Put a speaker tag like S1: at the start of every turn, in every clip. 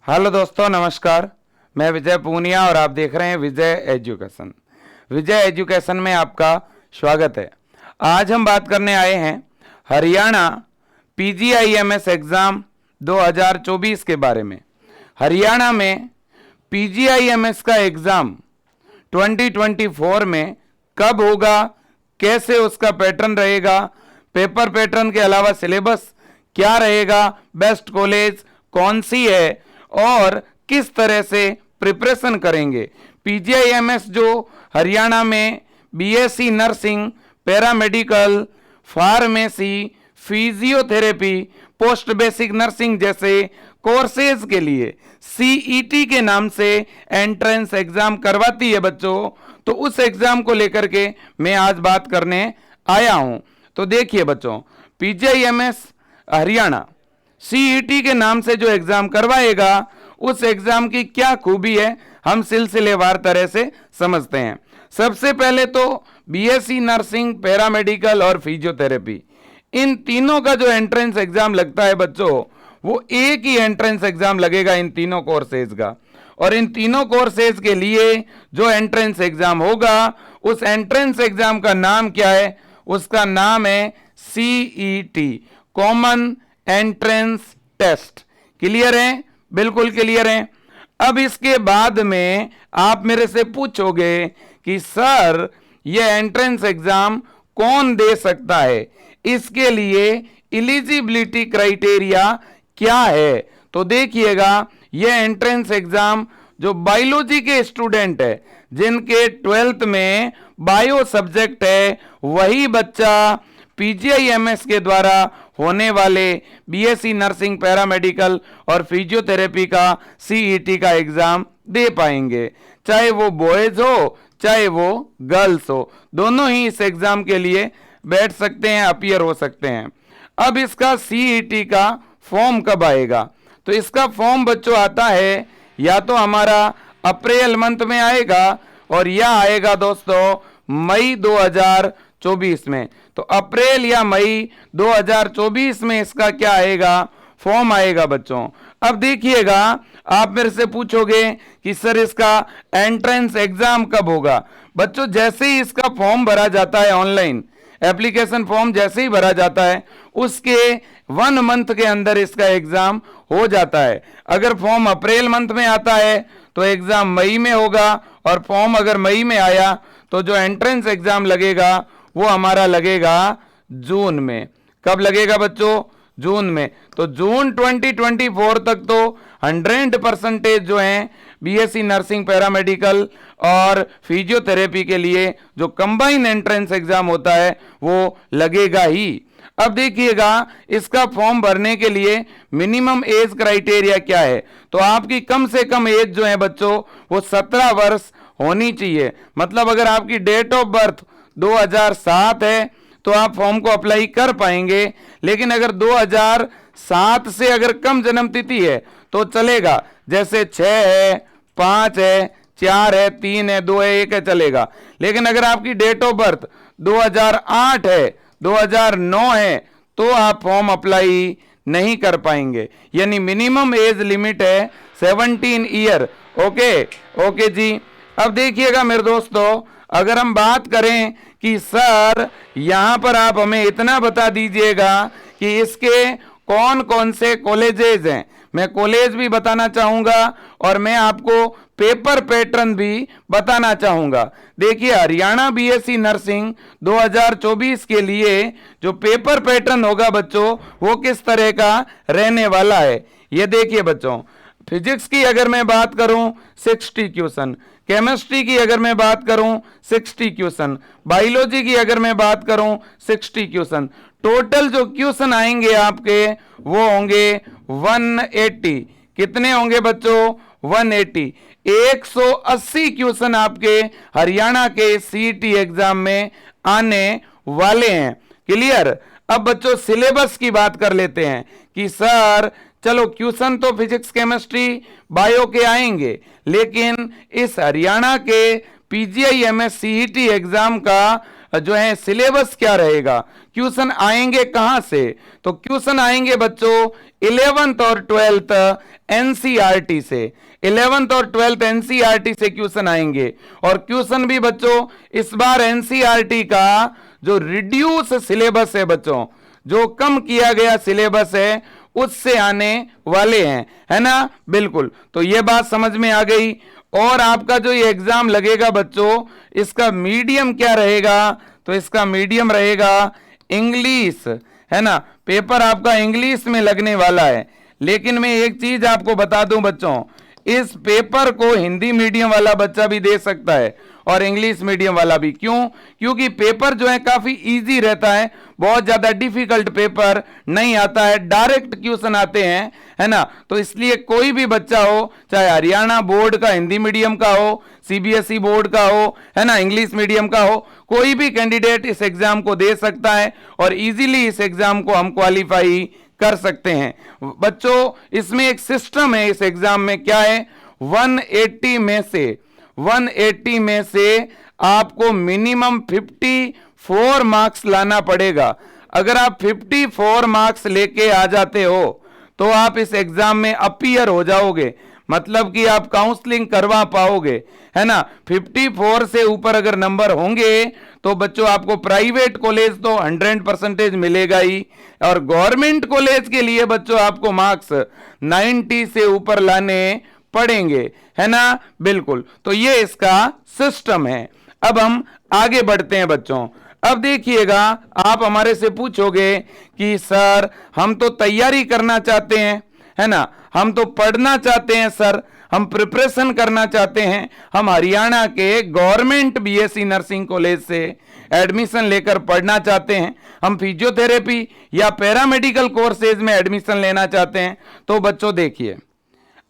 S1: Hello दोस्तों, नमस्कार। मैं विजय पूनिया और आप देख रहे हैं विजय एजुकेशन। विजय एजुकेशन में आपका स्वागत है। आज हम बात करने आए हैं हरियाणा पीजीआईएमएस एग्ज़ाम 2024 के बारे में। हरियाणा में पीजीआईएमएस का एग्ज़ाम 2024 में कब होगा, कैसे उसका पैटर्न रहेगा, पेपर पैटर्न के अलावा सिलेबस क्या रहेगा, बेस्ट कॉलेज कौन सी है और किस तरह से प्रिपरेशन करेंगे। पीजीआईएमएस जो हरियाणा में BSc nursing, paramedical, pharmacy, physiotherapy, post basic nursing जैसे कोर्सेज के लिए सीईटी के नाम से एंट्रेंस एग्जाम करवाती है बच्चों। तो उस एग्जाम को लेकर के मैं आज बात करने आया हूं। तो देखिए बच्चों, पीजीआईएमएस हरियाणा सीईटी के नाम से जो एग्जाम करवाएगा उस एग्जाम की क्या खूबी है, हम सिलसिलेवार तरह से समझते हैं। सबसे पहले तो बीएससी नर्सिंग, पैरामेडिकल और फिजियोथेरेपी, इन तीनों का जो एंट्रेंस एग्जाम लगता है बच्चों, वो एक ही एंट्रेंस एग्जाम लगेगा इन तीनों कोर्सेज का। और इन तीनों कोर्सेज के लिए जो एंट्रेंस एग्जाम होगा, उस एंट्रेंस एग्जाम का नाम क्या है? उसका नाम है CET, common entrance test. Clear है? बिल्कुल क्लियर है। अब इसके बाद में आप मेरे से पूछोगे कि सर ये एंट्रेंस एग्जाम कौन दे सकता है, इसके लिए एलिजिबिलिटी क्राइटेरिया क्या है? तो देखिएगा, ये एंट्रेंस एग्जाम जो बायोलॉजी के स्टूडेंट है, जिनके 12th में बायो सब्जेक्ट है, वही बच्चा पीजीआईएमएस के द्वारा होने वाले बीएससी नर्सिंग, पैरामेडिकल और फिजियोथेरेपी का सीईटी का एग्जाम दे पाएंगे। चाहे वो बॉयज हो चाहे वो गर्ल्स हो, दोनों ही इस एग्जाम के लिए बैठ सकते हैं, अपीयर हो सकते हैं। अब इसका सीईटी का फॉर्म कब आएगा? तो इसका फॉर्म बच्चों आता है या तो हमारा अप्रैल मंथ में आएगा और या आएगा दोस्तों मई 2024 में। तो अप्रैल या मई 2024 में इसका क्या आएगा? फॉर्म आएगा बच्चों। अब देखिएगा, आप मेरे से पूछोगे कि सर इसका एंट्रेंस एग्जाम कब होगा? बच्चों, जैसे ही इसका फॉर्म भरा जाता है, ऑनलाइन एप्लीकेशन फॉर्म जैसे ही भरा जाता है, उसके 1 मंथ के अंदर इसका एग्जाम हो जाता है। अगर फॉर्म अप्रैल मंथ में आता है तो एग्जाम मई में होगा, और फॉर्म अगर मई में आया तो जो एंट्रेंस एग्जाम लगेगा वो हमारा लगेगा जून में। कब लगेगा बच्चों? जून में। तो जून 2024 तक तो 100% जो है बीएससी नर्सिंग, पैरामेडिकल और फिजियोथेरेपी के लिए जो कंबाइन एंट्रेंस एग्जाम होता है वो लगेगा ही। अब देखिएगा, इसका फॉर्म भरने के लिए मिनिमम एज क्राइटेरिया क्या है? तो आपकी कम से कम एज जो है बच्चों वो 17 वर्ष होनी चाहिए। मतलब अगर आपकी डेट ऑफ बर्थ 2007 है तो आप फॉर्म को अप्लाई कर पाएंगे, लेकिन अगर 2007 से अगर कम जन्म तिथि है तो चलेगा। जैसे 6 है, 5 है, 4 है, 3 है, 2 है, 1 है, चलेगा। लेकिन अगर आपकी डेट ऑफ बर्थ 2008 है, 2009 है, तो आप फॉर्म अप्लाई नहीं कर पाएंगे। यानी मिनिमम एज लिमिट है 17 ईयर। ओके जी। अब देखिएगा मेरे दोस्तों, अगर हम बात करें कि सर यहां पर आप हमें इतना बता दीजिएगा कि इसके कौन कौन से कॉलेजेस हैं, मैं कॉलेज भी बताना चाहूंगा और मैं आपको पेपर पैटर्न भी बताना चाहूंगा। देखिए, हरियाणा बीएससी नर्सिंग 2024 के लिए जो पेपर पैटर्न होगा बच्चों, वो किस तरह का रहने वाला है ये देखिए बच्चों। फिजिक्स की अगर मैं बात करूं 60 क्वेश्चन, केमिस्ट्री की अगर मैं बात करूं 60 क्वेश्चन, बायोलॉजी की अगर मैं बात करूं 60 क्वेश्चन। टोटल जो क्वेश्चन आएंगे आपके वो होंगे 180। कितने होंगे बच्चों? 180। 180 क्वेश्चन आपके हरियाणा के सीईटी एग्जाम में आने वाले हैं। क्लियर? अब बच्चों सिलेबस की बात कर लेते हैं कि सर चलो क्वेश्चन तो फिजिक्स, केमिस्ट्री, बायो के आएंगे, लेकिन इस हरियाणा के पीजीआईएमएस सीईटी एग्जाम का जो है सिलेबस क्या रहेगा, क्वेश्चन आएंगे कहां से, तो क्वेश्चन आएंगे बच्चों 11th और 12th एनसीईआरटी से, 11th और 12th एनसीईआरटी से क्वेश्चन आएंगे। और क्वेश्चन भी बच्चों इस बार एनसीईआरटी का जो रिड्यूस सिलेबस है बच्चों, जो कम किया गया सिलेबस है उससे आने वाले हैं, है ना, बिल्कुल। तो ये बात समझ में आ गई। और आपका जो ये एग्जाम लगेगा बच्चों, इसका मीडियम क्या रहेगा, तो इसका मीडियम रहेगा इंग्लिश, है ना, पेपर आपका इंग्लिश में लगने वाला है। लेकिन मैं एक चीज आपको बता दूं बच्चों, इस पेपर को हिंदी मीडियम वाला बच्चा भी दे सकता है और इंग्लिश मीडियम वाला भी। क्यों? क्योंकि पेपर जो है काफी इजी रहता है, बहुत ज्यादा डिफिकल्ट पेपर नहीं आता है, डायरेक्ट क्वेश्चन आते हैं, है ना। तो इसलिए कोई भी बच्चा हो, चाहे हरियाणा बोर्ड का हिंदी मीडियम का हो, सीबीएसई बोर्ड का हो, है ना, इंग्लिश मीडियम का हो, कोई भी कैंडिडेट इस एग्जाम को दे सकता है और इजीली इस एग्जाम को हम क्वालिफाई कर सकते हैं बच्चों। इसमें एक सिस्टम है, इस एग्जाम में क्या है, 180 में से आपको मिनिमम 54 मार्क्स लाना पड़ेगा। अगर आप 54 मार्क्स लेके आ जाते हो तो आप इस एग्जाम में अपीयर हो जाओगे, मतलब कि आप काउंसलिंग करवा पाओगे, है ना। 54 से ऊपर अगर नंबर होंगे तो बच्चों आपको प्राइवेट कॉलेज तो 100% मिलेगा ही, और गवर्नमेंट कॉलेज के लिए बच्चों आपको मार्क्स 90 से ऊपर लाने पढ़ेंगे, है ना, बिल्कुल। तो ये इसका सिस्टम है। अब हम आगे बढ़ते हैं बच्चों। अब देखिएगा, आप हमारे से पूछोगे कि सर हम तो तैयारी करना चाहते हैं, है ना, हम तो पढ़ना चाहते हैं सर, हम प्रिपरेशन करना चाहते हैं, हम हरियाणा के गवर्नमेंट बीएससी नर्सिंग कॉलेज से एडमिशन लेकर पढ़ना चाहते हैं, हम फिजियोथेरेपी या पैरामेडिकल कोर्सेज में एडमिशन लेना चाहते हैं। तो बच्चों देखिए,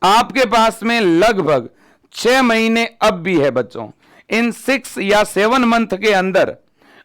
S1: आपके पास में लगभग 6 महीने अब भी है बच्चों। इन 6 या 7 मंथ के अंदर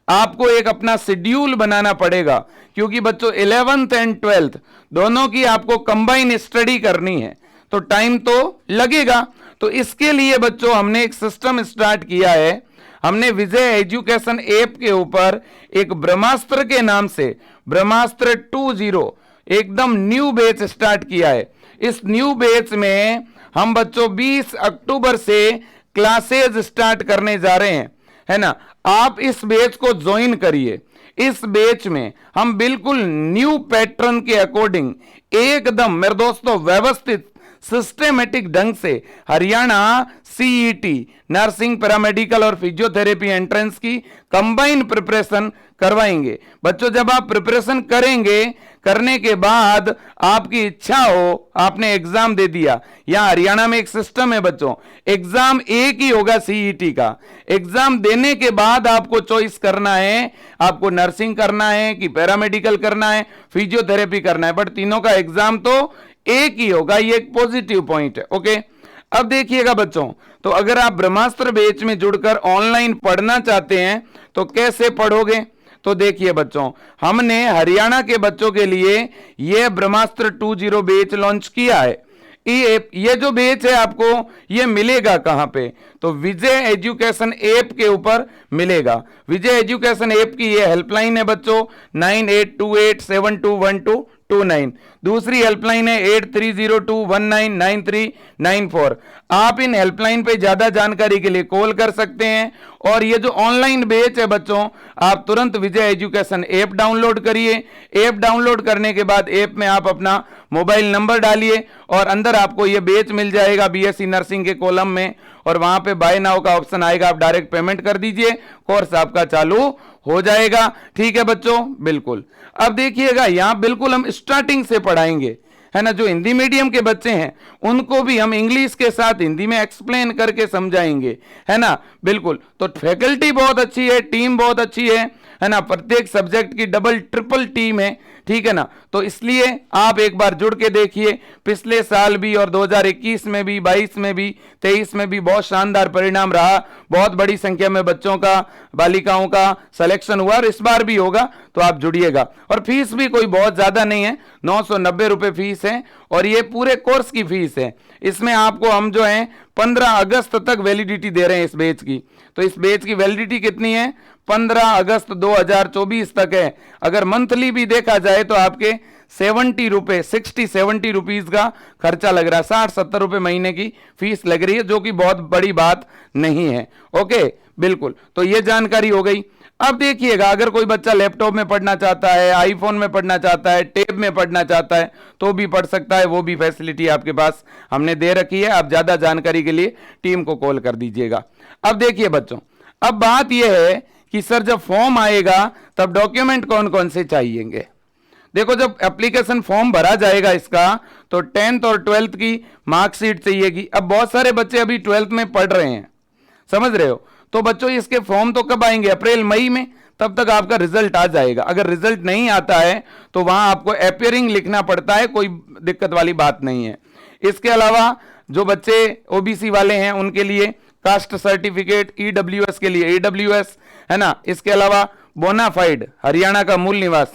S1: आपको एक अपना शेड्यूल बनाना पड़ेगा, क्योंकि बच्चों 11th एंड 12th दोनों की आपको कंबाइन स्टडी करनी है, तो टाइम तो लगेगा। तो इसके लिए बच्चों हमने एक सिस्टम स्टार्ट किया है। हमने विजय एजुकेशन ऐप के ऊपर एक ब्रह्मास्त्र के नाम से ब्रह्मास्त्र 20 एकदम न्यू बैच स्टार्ट किया है। इस न्यू बैच में हम बच्चों 20 अक्टूबर से क्लासेज स्टार्ट करने जा रहे हैं, है ना। आप इस बैच को ज्वाइन करिए। इस बैच में हम बिल्कुल न्यू पैटर्न के अकॉर्डिंग एकदम मेरे दोस्तों व्यवस्थित सिस्टेमेटिक ढंग से हरियाणा सीईटी नर्सिंग पैरामेडिकल और फिजियोथेरेपी एंट्रेंस की कंबाइन प्रिपरेशन करवाएंगे बच्चों। जब आप प्रिपरेशन करेंगे, करने के बाद आपकी इच्छा हो, आपने एग्जाम दे दिया, यहां हरियाणा में एक सिस्टम है बच्चों, एग्जाम एक ही होगा सीईटी का। एग्जाम देने के बाद आपको चॉइस करना है, आपको नर्सिंग करना है कि पैरामेडिकल करना है, फिजियोथेरेपी करना है, बट तीनों का एग्जाम तो एक ही होगा। ये एक पॉजिटिव पॉइंट है, ओके। अब देखिएगा बच्चों, तो अगर आप ब्रह्मास्त्र बैच में जुड़कर ऑनलाइन पढ़ना चाहते हैं तो कैसे पढ़ोगे, तो देखिए बच्चों, हमने हरियाणा के बच्चों के लिए यह ब्रह्मास्त्र 20 बैच लॉन्च किया है। ये जो बैच है आपको ये मिलेगा कहां पे, तो विजय एजुकेशन ऐप के ऊपर मिलेगा। विजय एजुकेशन ऐप की ये हेल्पलाइन है बच्चों 9828721229। दूसरी हेल्पलाइन है 8302199394। आप इन हेल्पलाइन पे ज्यादा जानकारी के लिए कॉल कर सकते हैं। और ये जो ऑनलाइन बैच है बच्चों, आप तुरंत विजय एजुकेशन ऐप डाउनलोड करिए। ऐप डाउनलोड करने के बाद ऐप में आप अपना मोबाइल नंबर डालिए और अंदर आपको ये बैच मिल जाएगा बीएससी नर्सिंग के कॉलम में, और वहां पे बाय नाउ का ऑप्शन आएगा, आप डायरेक्ट पेमेंट कर दीजिए, कोर्स आपका चालू हो जाएगा। ठीक है बच्चों, बिल्कुल। अब देखिएगा, यहां बिल्कुल हम स्टार्टिंग से पढ़ाएंगे, है ना। जो हिंदी मीडियम के बच्चे हैं उनको भी हम इंग्लिश के साथ हिंदी में एक्सप्लेन करके समझाएंगे, है ना, बिल्कुल। तो फैकल्टी बहुत अच्छी है, टीम बहुत अच्छी है ना, प्रत्येक सब्जेक्ट की डबल ट्रिपल टीम है, ठीक है ना। तो इसलिए आप एक बार जुड़ के देखिए, पिछले साल भी और 2021 में भी, 22 में भी, 23 में भी बहुत शानदार परिणाम रहा। बहुत बड़ी संख्या में बच्चों का, बालिकाओं का सिलेक्शन हुआ और इस बार भी होगा, तो आप जुड़िएगा। और फीस भी कोई बहुत ज्यादा नहीं है, 990 रुपए फीस है, और ये पूरे कोर्स की फीस है। इसमें आपको हम जो है 15 अगस्त तक वैलिडिटी दे रहे हैं इस बैच की। तो इस बैच की वैलिडिटी कितनी है, 15 अगस्त 2024 तक है। अगर मंथली भी देखा जाए तो आपके 60-70 रुपीज का खर्चा लग रहा है, 60-70 रुपए महीने की फीस लग रही है, जो कि बहुत बड़ी बात नहीं है। ओके, बिल्कुल। तो ये जानकारी हो गई। अब देखिएगा, अगर कोई बच्चा लैपटॉप में पढ़ना चाहता है, आईफोन में पढ़ना चाहता है, टैब में पढ़ना चाहता है, तो भी पढ़ सकता है। वो भी फैसिलिटी आपके पास हमने दे रखी है। आप ज्यादा जानकारी के लिए टीम को कॉल कर दीजिएगा। अब देखिए बच्चों, अब बात यह है कि सर जब फॉर्म आएगा तब डॉक्यूमेंट कौन कौन से चाहिएंगे। देखो, जब एप्लीकेशन फॉर्म भरा जाएगा इसका, तो 10th और 12th की मार्कशीट चाहिएगी। अब बहुत सारे बच्चे अभी 12th में पढ़ रहे हैं, समझ रहे हो, तो बच्चों इसके फॉर्म तो कब आएंगे, अप्रैल मई में, तब तक आपका रिजल्ट आ जाएगा। अगर रिजल्ट नहीं आता है तो वहां आपको अपियरिंग लिखना पड़ता है, कोई दिक्कत वाली बात नहीं है। इसके अलावा जो बच्चे ओबीसी वाले हैं उनके लिए कास्ट सर्टिफिकेट, ईडब्ल्यूएस के लिए ईडब्ल्यूएस है ना, इसके अलावा बोनाफाइड हरियाणा का मूल निवास,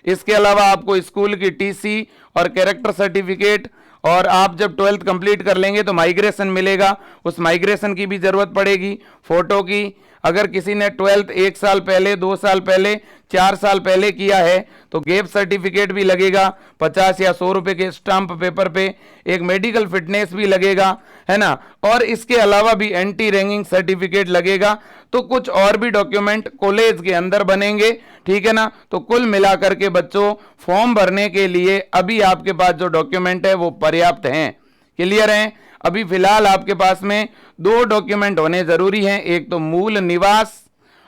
S1: इसके अलावा आपको स्कूल की टीसी और कैरेक्टर सर्टिफिकेट, और आप जब 12th कंप्लीट कर लेंगे तो माइग्रेशन मिलेगा, उस माइग्रेशन की भी जरूरत पड़ेगी, फोटो की। अगर किसी ने 12th 1 साल पहले, 2 साल पहले, 4 साल पहले किया है तो गैप सर्टिफिकेट भी लगेगा, 50 या 100 रुपए के स्टाम्प पेपर पे। एक मेडिकल फिटनेस भी लगेगा, है ना, और इसके अलावा भी एंटी रैंगिंग सर्टिफिकेट लगेगा। तो कुछ और भी डॉक्यूमेंट कॉलेज के अंदर बनेंगे, ठीक है ना। तो कुल मिलाकर के बच्चों फॉर्म भरने के लिए अभी आपके पास जो डॉक्यूमेंट है वो पर्याप्त हैं, क्लियर हैं। अभी फिलहाल आपके पास में 2 डॉक्यूमेंट होने जरूरी हैं, एक तो मूल निवास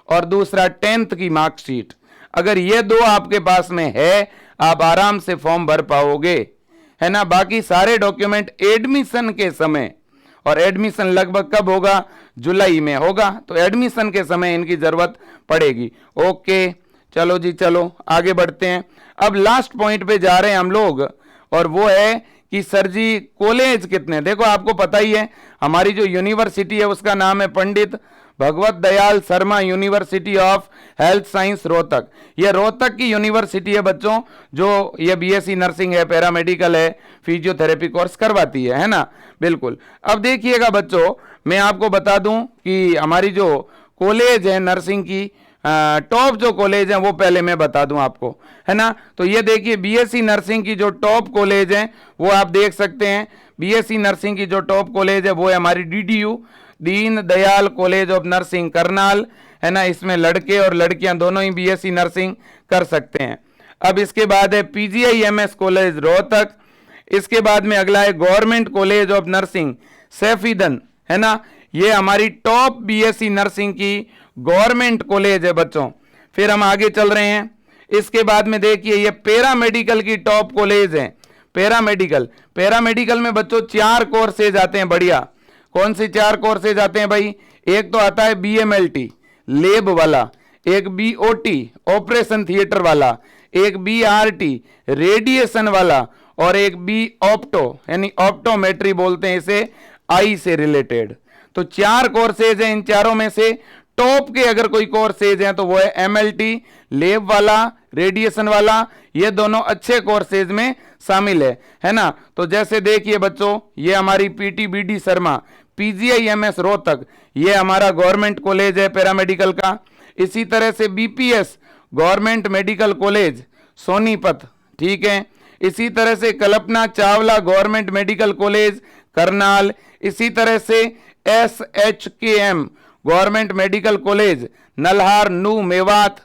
S1: और दूसरा 10th की मार्कशीट। अगर ये 2 आपके पास में है, आप आराम से फॉर्म भर पाओगे, है ना। बाकी सारे डॉक्यूमेंट एडमिशन के समय, और एडमिशन लगभग कब होगा, जुलाई में होगा, तो एडमिशन के समय इनकी जरूरत पड़ेगी। ओके, चलो जी, चलो आगे बढ़ते हैं। अब लास्ट पॉइंट पे जा रहे हैं हम लोग, और वो है कि सर जी कॉलेज कितने। देखो, आपको पता ही है हमारी जो यूनिवर्सिटी है उसका नाम है Pandit Bhagwat Dayal Sharma university of health science Rohtak. ये रोहतक की यूनिवर्सिटी है बच्चों, जो ये बीएससी नर्सिंग है, पैरामेडिकल है, फिजियोथेरेपी कोर्स करवाती है ना, बिल्कुल। अब देखिएगा बच्चों, मैं आपको बता दूं कि हमारी जो कॉलेज है नर्सिंग की, टॉप जो कॉलेज है वो पहले मैं बता दूं आपको, है ना। तो ये देखिए, बीएससी नर्सिंग की जो टॉप कॉलेज है वो आप देख सकते हैं। बीएससी नर्सिंग की जो टॉप कॉलेज है वो है हमारी DDU, Deen Dayal college of nursing Karnal, है ना। इसमें लड़के और लड़कियां दोनों ही बीएससी नर्सिंग कर सकते हैं। अब इसके बाद है पीजीआईएमएस कॉलेज रोहतक। इसके बाद में अगला है गवर्नमेंट कॉलेज ऑफ नर्सिंग सैफीदन, है ना। ये हमारी टॉप बीएससी नर्सिंग की गवर्नमेंट कॉलेज है बच्चों। फिर हम आगे चल रहे हैं। इसके बाद में देखिए, ये पैरामेडिकल की टॉप कॉलेज है। पैरामेडिकल में बच्चों 4 कोर्सेज आते हैं, बढ़िया। कौन से 4 कोर्सेज आते हैं भाई, एक तो आता है बीएमएलटी लेब वाला, एक बीओटी ऑपरेशन थिएटर वाला, एक बीआरटी रेडिएशन वाला, और एक बी ऑप्टो यानी ऑप्टोमेट्री बोलते हैं इसे, आई से रिलेटेड। तो 4 कोर्सेज हैं। इन चारों में से टॉप के अगर कोई कोर्सेज हैं तो वो है एमएलटी लेब वाला, रेडिएशन वाला। ये दोनों अच्छे कोर्सेज में शामिल है ना। तो जैसे देखिए बच्चों, ये हमारी पीटीबीडी शर्मा पीजीआईएमएस रोहतक, ये हमारा गवर्नमेंट कॉलेज है पैरामेडिकल का। इसी तरह से BPS government medical college Sonipat, ठीक है। इसी तरह से Kalpana Chawla government medical college Karnal. इसी तरह से SHKM government medical college Nalhar Nuh Mewat,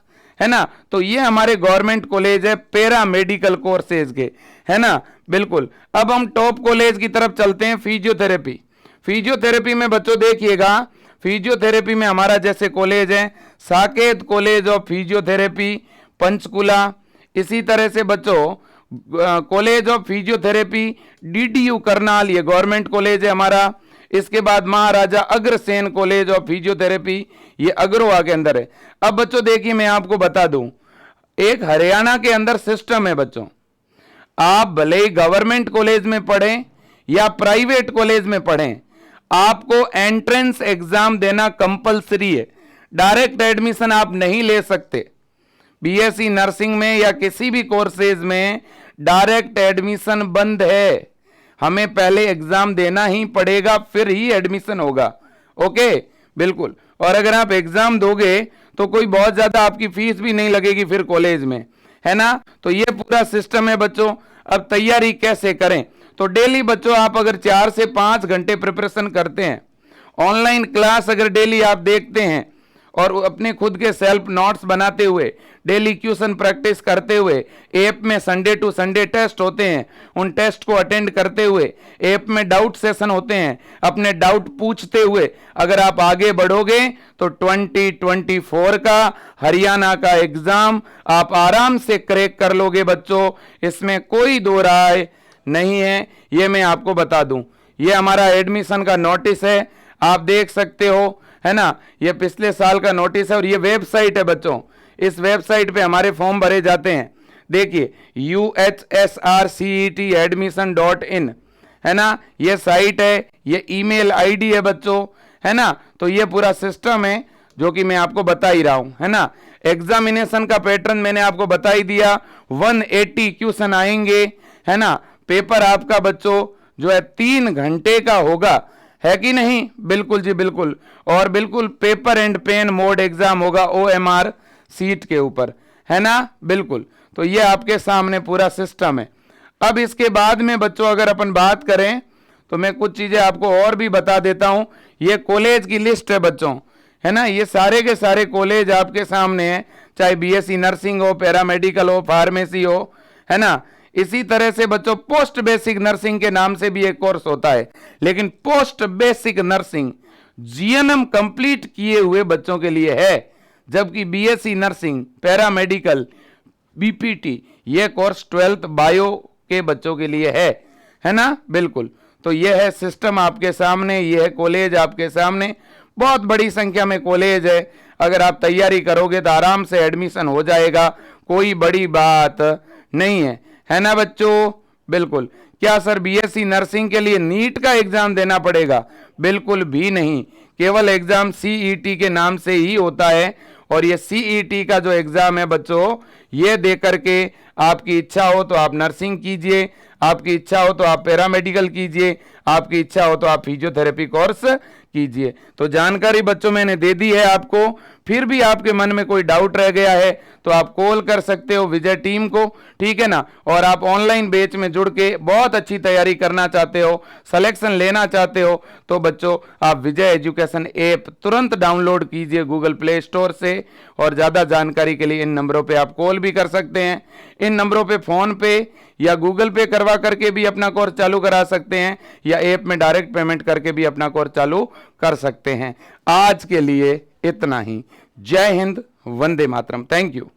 S1: है ना। तो ये हमारे गवर्नमेंट कॉलेज है पैरा मेडिकल कोर्सेज के, है ना, बिल्कुल। अब हम टॉप कॉलेज की तरफ चलते हैं। फिजियोथेरेपी में बच्चों देखिएगा, फिजियोथेरेपी में हमारा जैसे कॉलेज है Saket college of physiotherapy Panchkula. इसी तरह से बच्चों college of physiotherapy DDU Karnal, ये गवर्नमेंट कॉलेज है हमारा। इसके बाद Maharaja Agrasen college of physiotherapy, ये अग्रोहा के अंदर है। अब बच्चों देखिए, मैं आपको बता दूं, एक हरियाणा के अंदर सिस्टम है बच्चों, आप भले ही गवर्नमेंट कॉलेज में पढ़ें या प्राइवेट कॉलेज में पढ़ें, आपको एंट्रेंस एग्जाम देना कंपलसरी है। डायरेक्ट एडमिशन आप नहीं ले सकते। बीएससी नर्सिंग में या किसी भी कोर्सेज में डायरेक्ट एडमिशन बंद है। हमें पहले एग्जाम देना ही पड़ेगा, फिर ही एडमिशन होगा। ओके, बिल्कुल। और अगर आप एग्जाम दोगे तो कोई बहुत ज्यादा आपकी फीस भी नहीं लगेगी फिर कॉलेज में, है ना। तो ये पूरा सिस्टम है बच्चों। अब तैयारी कैसे करें, तो डेली बच्चों आप अगर 4 से 5 घंटे प्रिपरेशन करते हैं, ऑनलाइन क्लास अगर डेली आप देखते हैं और अपने खुद के सेल्फ नोट्स बनाते हुए, डेली क्वेश्चन प्रैक्टिस करते हुए, ऐप में संडे टू संडे टेस्ट होते हैं, उन टेस्ट को अटेंड करते हुए, ऐप में डाउट सेशन होते हैं, अपने डाउट पूछते हुए अगर आप आगे बढ़ोगे तो 2024 का हरियाणा का एग्जाम आप आराम से क्रैक कर लोगे बच्चों, इसमें कोई दो राय नहीं है। ये मैं आपको बता दूं, ये हमारा एडमिशन का नोटिस है, आप देख सकते हो, है ना। ये पिछले साल का नोटिस है और ये वेबसाइट है बच्चों। इस वेबसाइट पे हमारे फॉर्म भरे जाते हैं। देखिए UHSRCETadmission.in, है ना, ये साइट है, ये ईमेल आईडी है बच्चों, है ना। तो ये पूरा सिस्टम है जो कि मैं आपको बता ही रहा हूं, है ना। एग्जामिनेशन का पैटर्न मैंने आपको बता ही दिया, 180 क्वेश्चन आएंगे, है ना। पेपर आपका बच्चों जो है 3 घंटे का होगा, है कि नहीं, बिल्कुल जी बिल्कुल। और बिल्कुल paper and pen mode exam होगा OMR सीट के ऊपर, है ना, बिल्कुल। तो ये आपके सामने पूरा सिस्टम है। अब इसके बाद में बच्चों अगर अपन बात करें तो मैं कुछ चीजें आपको और भी बता देता हूं। ये कॉलेज की लिस्ट है बच्चों, है ना, ये सारे के सारे कॉलेज आपके सामने हैं, चाहे BSc नर्सिंग हो, पैरामेडिकल हो, फार्मेसी हो, है ना। इसी तरह से बच्चों पोस्ट बेसिक नर्सिंग के नाम से भी एक कोर्स होता है, लेकिन post basic nursing GNM complete किए हुए बच्चों के लिए है, जबकि BSc नर्सिंग, पैरामेडिकल, BPT ये कोर्स 12th बायो के बच्चों के लिए है ना, बिल्कुल। तो ये है सिस्टम आपके सामने, ये है कॉलेज आपके सामने, बहुत बड़ी संख्या में कॉलेज है। अगर आप तैयारी करोगे तो आराम से एडमिशन हो जाएगा, कोई बड़ी बात नहीं है ना बच्चों, बिल्कुल। क्या सर BSc नर्सिंग के लिए नीट का एग्जाम देना पड़ेगा? बिल्कुल भी नहीं, केवल एग्जाम CET के नाम से ही होता है। और ये CET का जो एग्जाम है बच्चों, ये दे करके आपकी इच्छा हो तो आप नर्सिंग कीजिए, आपकी इच्छा हो तो आप पैरामेडिकल कीजिए, आपकी इच्छा हो तो आप फिजियोथेरेपी कोर्स कीजिए। तो जानकारी बच्चों मैंने दे दी है आपको। फिर भी आपके मन में कोई डाउट रह गया है तो आप कॉल कर सकते हो विजय टीम को, ठीक है ना। और आप ऑनलाइन बैच में जुड़ के बहुत अच्छी तैयारी करना चाहते हो, सिलेक्शन लेना चाहते हो, तो बच्चों आप विजय एजुकेशन ऐप तुरंत डाउनलोड कीजिए गूगल प्ले स्टोर से। और ज्यादा जानकारी के लिए इन नंबरों पे आप कॉल भी कर सकते हैं, इन नंबरों पे फोन पे या गूगल पे करवा करके भी अपना कोर्स चालू करा सकते हैं, या ऐप में डायरेक्ट पेमेंट करके भी अपना कोर्स चालू कर सकते हैं। आज के लिए इतना ही। जय हिंद, वंदे मातरम, थैंक यू।